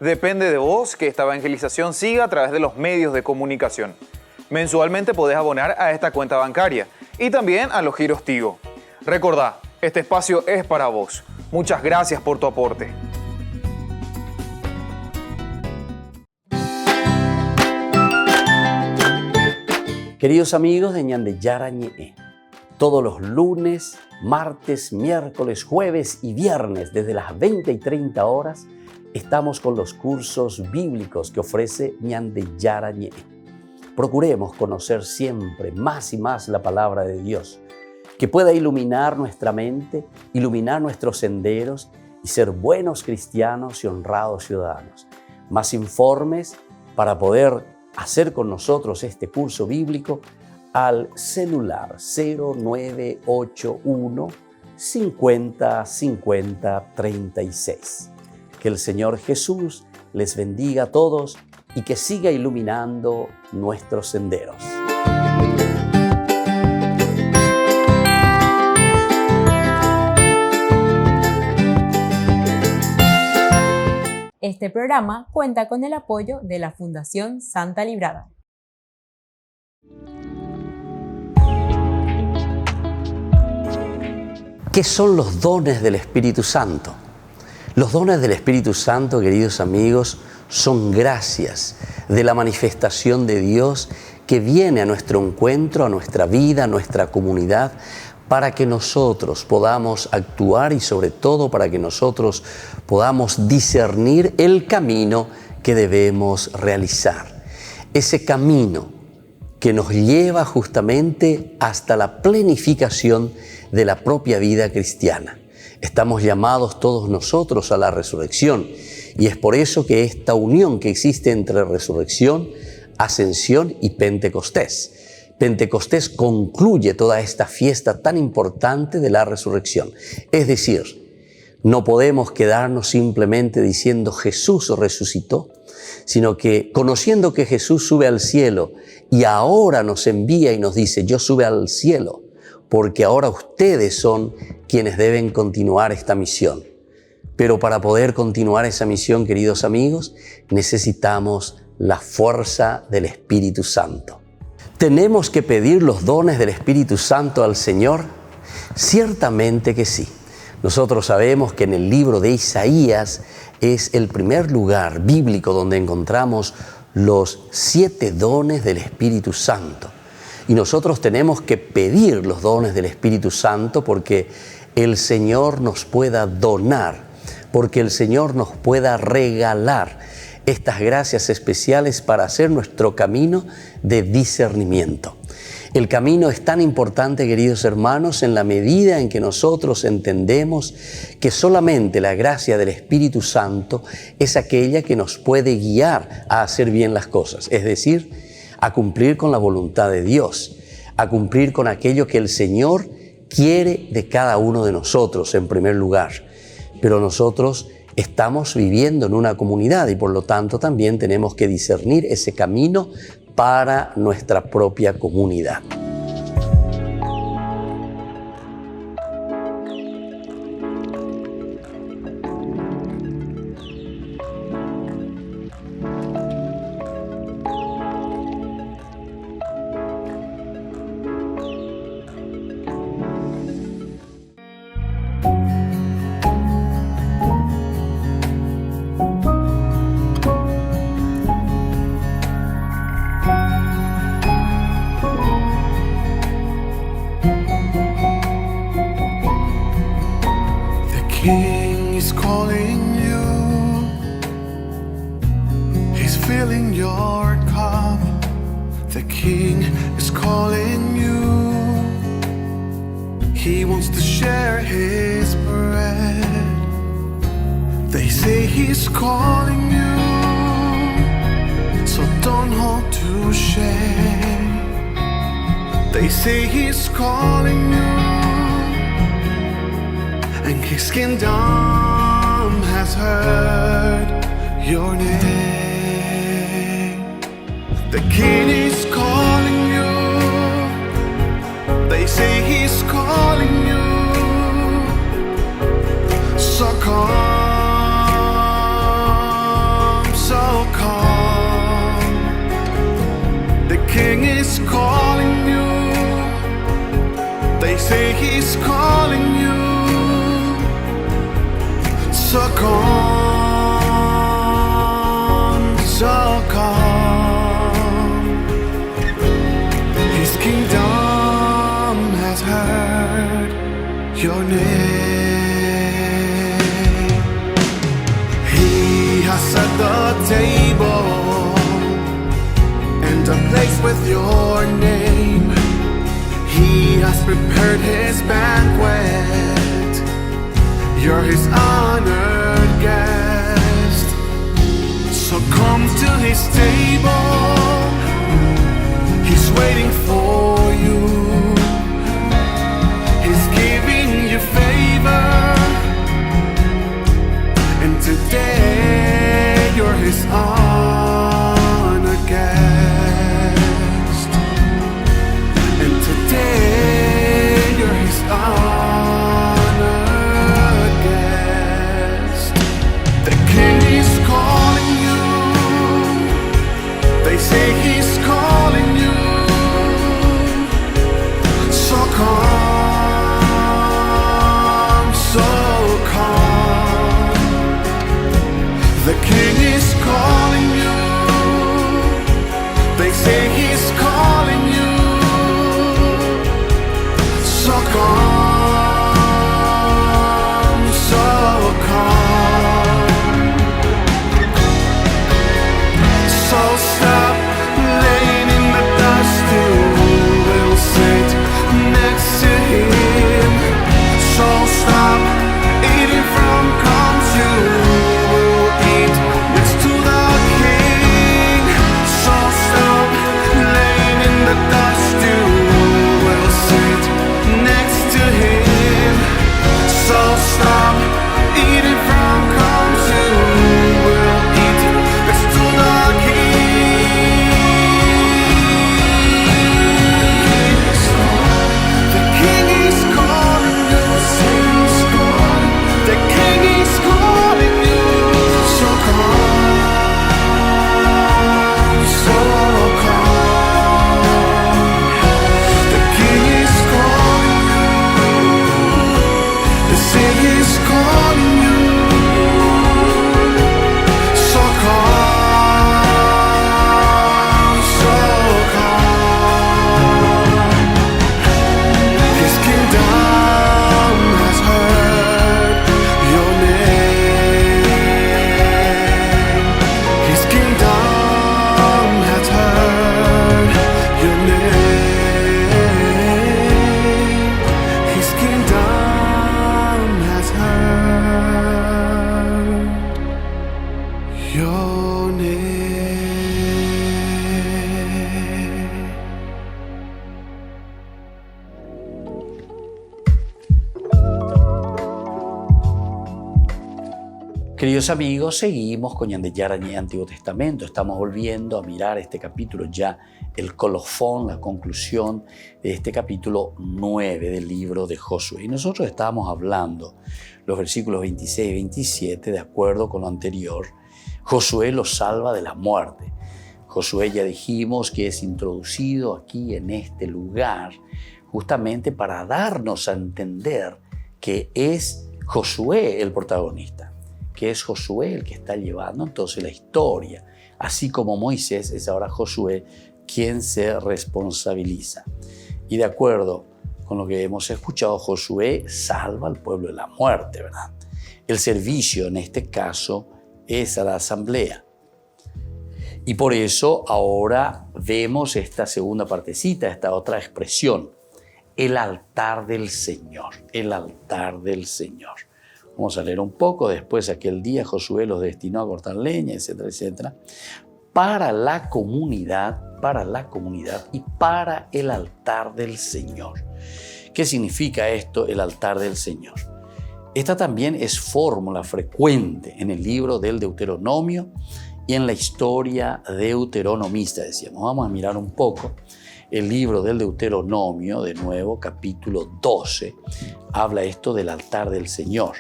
Depende de vos que esta evangelización siga a través de los medios de comunicación. Mensualmente podés abonar a esta cuenta bancaria y también a los giros Tigo. Recordá, este espacio es para vos. Muchas gracias por tu aporte. Queridos amigos de Ñande Yarañe, todos los lunes, martes, miércoles, jueves y viernes desde las 20 y 30 horas estamos con los cursos bíblicos que ofrece Ñande Yarañe. Procuremos conocer siempre más y más la palabra de Dios, que pueda iluminar nuestra mente, iluminar nuestros senderos y ser buenos cristianos y honrados ciudadanos. Más informes para poder hacer con nosotros este curso bíblico al celular 0981 50 50 36. Que el Señor Jesús les bendiga a todos y que siga iluminando nuestros senderos. Este programa cuenta con el apoyo de la Fundación Santa Librada. ¿Qué son los dones del Espíritu Santo? Los dones del Espíritu Santo, queridos amigos, son gracias de la manifestación de Dios que viene a nuestro encuentro, a nuestra vida, a nuestra comunidad, para que nosotros podamos actuar y sobre todo para que nosotros podamos discernir el camino que debemos realizar. Ese camino que nos lleva justamente hasta la plenificación de la propia vida cristiana. Estamos llamados todos nosotros a la resurrección y es por eso que esta unión que existe entre resurrección, ascensión y Pentecostés. Pentecostés concluye toda esta fiesta tan importante de la resurrección. Es decir, no podemos quedarnos simplemente diciendo Jesús resucitó, sino que conociendo que Jesús sube al cielo y ahora nos envía y nos dice, yo sube al cielo, porque ahora ustedes son quienes deben continuar esta misión. Pero para poder continuar esa misión, queridos amigos, necesitamos la fuerza del Espíritu Santo. ¿Tenemos que pedir los dones del Espíritu Santo al Señor? Ciertamente que sí. Nosotros sabemos que en el libro de Isaías es el primer lugar bíblico donde encontramos los 7 dones del Espíritu Santo. Y nosotros tenemos que pedir los dones del Espíritu Santo porque el Señor nos pueda donar, porque el Señor nos pueda regalar estas gracias especiales para hacer nuestro camino de discernimiento. El camino es tan importante, queridos hermanos, en la medida en que nosotros entendemos que solamente la gracia del Espíritu Santo es aquella que nos puede guiar a hacer bien las cosas, es decir, a cumplir con la voluntad de Dios, a cumplir con aquello que el Señor quiere de cada uno de nosotros en primer lugar. Pero nosotros estamos viviendo en una comunidad y por lo tanto también tenemos que discernir ese camino para nuestra propia comunidad. King is calling you. He's filling your cup. The King is calling you. He wants to share his bread. They say he's calling you, so don't hold to shame. They say he's calling you, and his kingdom has heard your name. The King is calling you. They say he's calling you. So come, so come. The King is calling you. They say he's calling you. So come, so come. His kingdom has heard your name. He has set the table and a place with your name. He has prepared his banquet. You're his honored guest. So come to his table. He's waiting for you. He's giving you favor. And today you're his honored guest. And today you're his honored guest. The King is calling you. They say he's calling you. So come, so come. The King is calling you. They say he's calling you. So come, so come. So stop laying in the dust. You will sit next to him. So stop eating from crumbs. You will eat next to the King. So stop laying Queridos amigos, seguimos con Ñande Yarañé, Antiguo Testamento. Estamos volviendo a mirar este capítulo ya, el colofón, la conclusión de este capítulo 9 del libro de Josué. Y nosotros estábamos hablando los versículos 26 y 27, de acuerdo con lo anterior. Josué los salva de la muerte. Josué, ya dijimos, que es introducido aquí en este lugar justamente para darnos a entender que es Josué el protagonista, que es Josué el que está llevando entonces la historia. Así como Moisés, es ahora Josué quien se responsabiliza. Y de acuerdo con lo que hemos escuchado, Josué salva al pueblo de la muerte, ¿verdad? El servicio en este caso es a la asamblea. Y por eso ahora vemos esta segunda partecita, esta otra expresión, el altar del Señor, el altar del Señor. Vamos a leer un poco. Después, aquel día Josué los destinó a cortar leña, etcétera, etcétera, para la comunidad y para el altar del Señor. ¿Qué significa esto, el altar del Señor? Esta también es fórmula frecuente en el libro del Deuteronomio y en la historia deuteronomista, decíamos. Vamos a mirar un poco el libro del Deuteronomio, de nuevo, capítulo 12, habla esto del altar del Señor.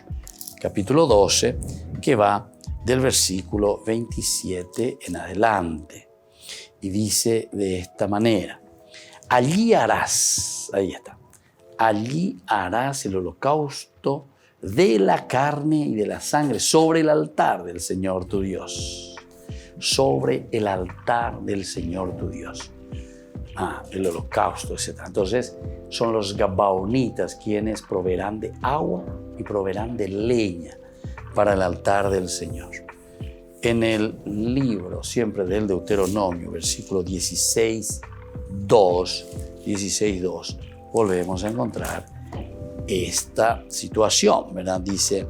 Capítulo 12, que va del versículo 27 en adelante. Y dice de esta manera: allí harás, ahí está, allí harás el holocausto de la carne y de la sangre sobre el altar del Señor tu Dios. Sobre el altar del Señor tu Dios. El holocausto, etc. Entonces, son los gabaonitas quienes proveerán de agua y proveerán de leña para el altar del Señor. En el libro siempre del Deuteronomio, versículo 16:2, volvemos a encontrar esta situación, ¿verdad? Dice,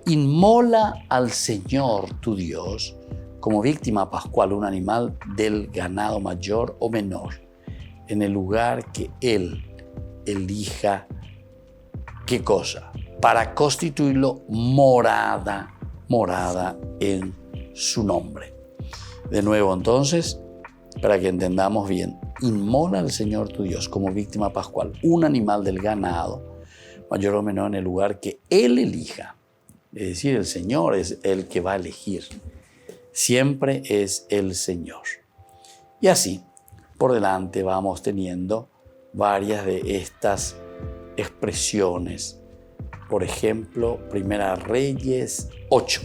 inmola al Señor tu Dios como víctima pascual un animal del ganado mayor o menor, en el lugar que Él elija. ¿Qué cosa? Para constituirlo morada en su nombre. De nuevo, entonces, para que entendamos bien, inmola al Señor tu Dios como víctima pascual un animal del ganado mayor o menor en el lugar que Él elija. Es decir, el Señor es el que va a elegir. Siempre es el Señor. Y así, por delante vamos teniendo varias de estas expresiones. Por ejemplo, Primera Reyes 8.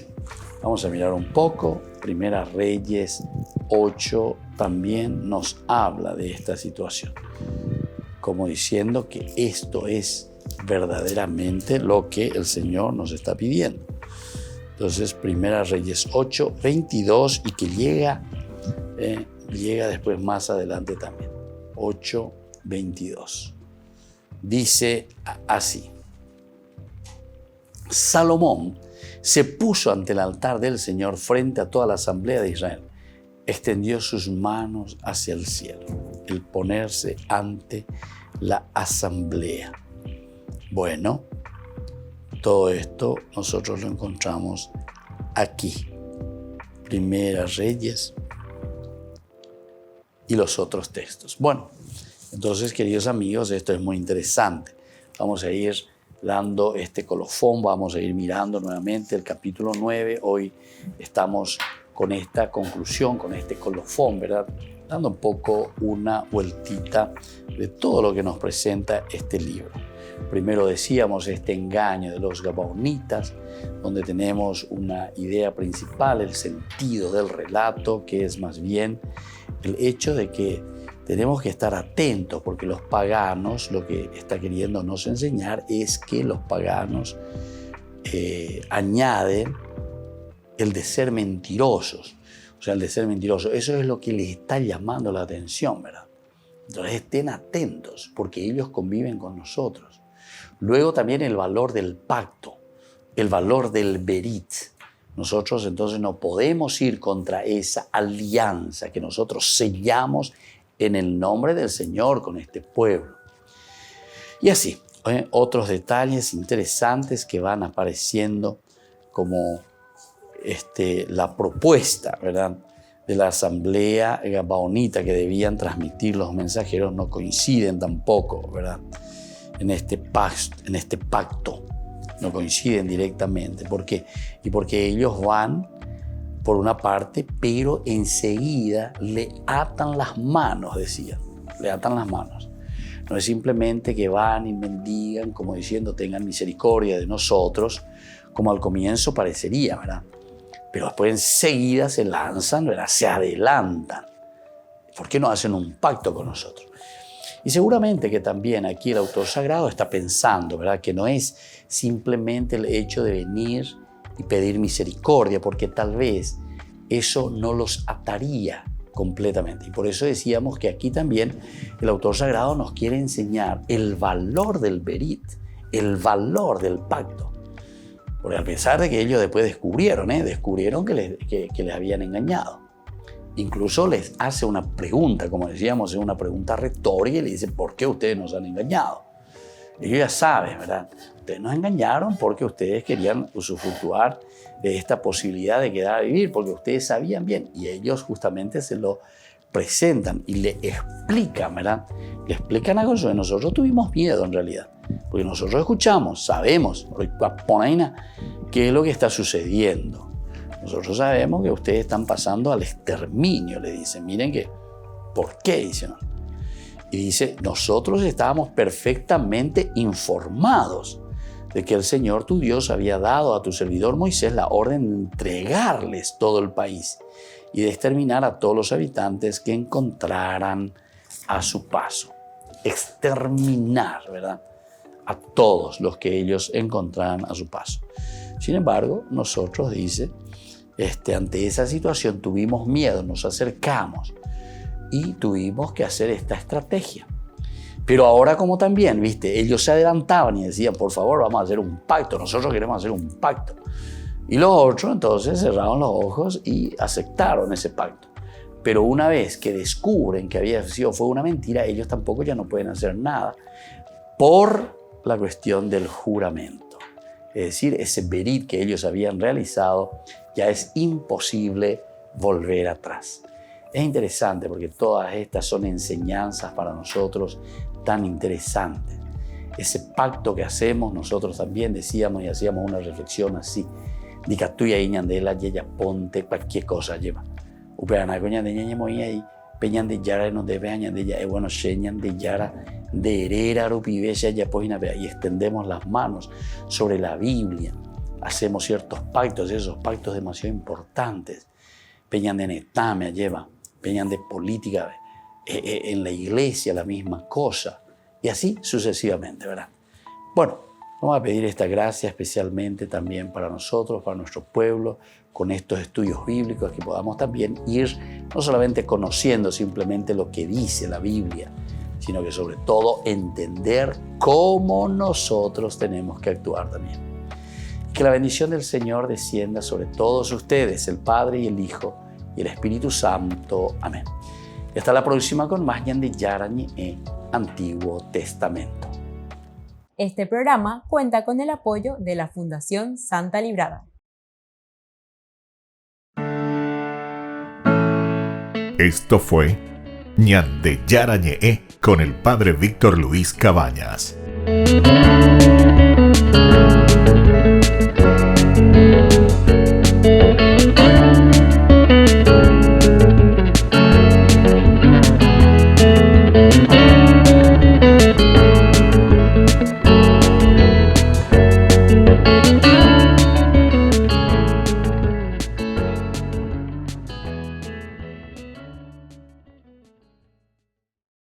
Vamos a mirar un poco. Primera Reyes 8 también nos habla de esta situación, como diciendo que esto es verdaderamente lo que el Señor nos está pidiendo. Entonces, Primera Reyes 8, 22, y que llega después más adelante también. 8, 22. Dice así: Salomón se puso ante el altar del Señor frente a toda la asamblea de Israel. Extendió sus manos hacia el cielo. El ponerse ante la asamblea. Bueno, todo esto nosotros lo encontramos aquí. Primera Reyes y los otros textos. Bueno, entonces, queridos amigos, esto es muy interesante. Vamos a ir dando este colofón, vamos a ir mirando nuevamente el capítulo 9. Hoy estamos con esta conclusión, con este colofón, ¿verdad? Dando un poco una vueltita de todo lo que nos presenta este libro. Primero decíamos este engaño de los gabaonitas, donde tenemos una idea principal, el sentido del relato, que es más bien el hecho de que tenemos que estar atentos, porque los paganos, lo que está queriéndonos enseñar es que los paganos añaden el de ser mentirosos. O sea, el de ser mentirosos, eso es lo que les está llamando la atención, ¿verdad? Entonces estén atentos, porque ellos conviven con nosotros. Luego también el valor del pacto, el valor del berit. Nosotros entonces no podemos ir contra esa alianza que nosotros sellamos en el nombre del Señor con este pueblo. Y así, otros detalles interesantes que van apareciendo como la propuesta, ¿verdad?, de la asamblea gabaonita que debían transmitir los mensajeros no coinciden tampoco, ¿verdad?, en este pacto, no coinciden directamente. ¿Por qué? Y porque ellos van por una parte, pero enseguida le atan las manos, decían, le atan las manos. No es simplemente que van y mendigan como diciendo tengan misericordia de nosotros, como al comienzo parecería, ¿verdad? Pero después enseguida se lanzan, ¿verdad?, se adelantan. ¿Por qué no hacen un pacto con nosotros? Y seguramente que también aquí el autor sagrado está pensando, ¿verdad?, que no es simplemente el hecho de venir y pedir misericordia, porque tal vez eso no los ataría completamente. Y por eso decíamos que aquí también el autor sagrado nos quiere enseñar el valor del berit, el valor del pacto. Porque a pesar de que ellos después descubrieron que les habían engañado. Incluso les hace una pregunta, como decíamos, es una pregunta retórica y le dice, ¿por qué ustedes nos han engañado? Ellos ya saben, ¿verdad? Ustedes nos engañaron porque ustedes querían usufructuar de esta posibilidad de quedar a vivir, porque ustedes sabían bien. Y ellos justamente se lo presentan y le explican, ¿verdad? Le explican algo sobre nosotros. Tuvimos miedo en realidad, porque nosotros escuchamos, sabemos, qué es lo que está sucediendo. Nosotros sabemos que ustedes están pasando al exterminio, le dicen. Miren que, ¿por qué? Dicen. Y dice, nosotros estábamos perfectamente informados de que el Señor tu Dios había dado a tu servidor Moisés la orden de entregarles todo el país y de exterminar a todos los habitantes que encontraran a su paso. Exterminar, ¿verdad?, a todos los que ellos encontraran a su paso. Sin embargo, nosotros, dice, ante esa situación tuvimos miedo, nos acercamos y tuvimos que hacer esta estrategia. Pero ahora como también, ¿viste?, ellos se adelantaban y decían, por favor, vamos a hacer un pacto, nosotros queremos hacer un pacto. Y los otros entonces cerraron los ojos y aceptaron ese pacto. Pero una vez que descubren que fue una mentira, ellos tampoco ya no pueden hacer nada por la cuestión del juramento. Es decir, ese berit que ellos habían realizado, ya es imposible volver atrás. Es interesante porque todas estas son enseñanzas para nosotros tan interesantes. Ese pacto que hacemos, nosotros también decíamos y hacíamos una reflexión así. Dicatuya iñandela yeya ponte cualquier cosa lleva. Upeana coña de ñaña moía y peñan de yara no debe añadir ya bueno sheñan de yara de herera rupibecha ya poina y extendemos las manos sobre la Biblia. Hacemos ciertos pactos, esos pactos demasiado importantes. Peñan de netamia lleva, peñan de política, en la iglesia la misma cosa, y así sucesivamente, ¿verdad? Bueno, vamos a pedir esta gracia especialmente también para nosotros, para nuestro pueblo, con estos estudios bíblicos, que podamos también ir no solamente conociendo simplemente lo que dice la Biblia, sino que sobre todo entender cómo nosotros tenemos que actuar también. Que la bendición del Señor descienda sobre todos ustedes, el Padre y el Hijo y el Espíritu Santo. Amén. Y hasta la próxima con más Ñande Yarañe Antiguo Testamento. Este programa cuenta con el apoyo de la Fundación Santa Librada. Esto fue Ñande Yarañe con el Padre Víctor Luis Cabañas.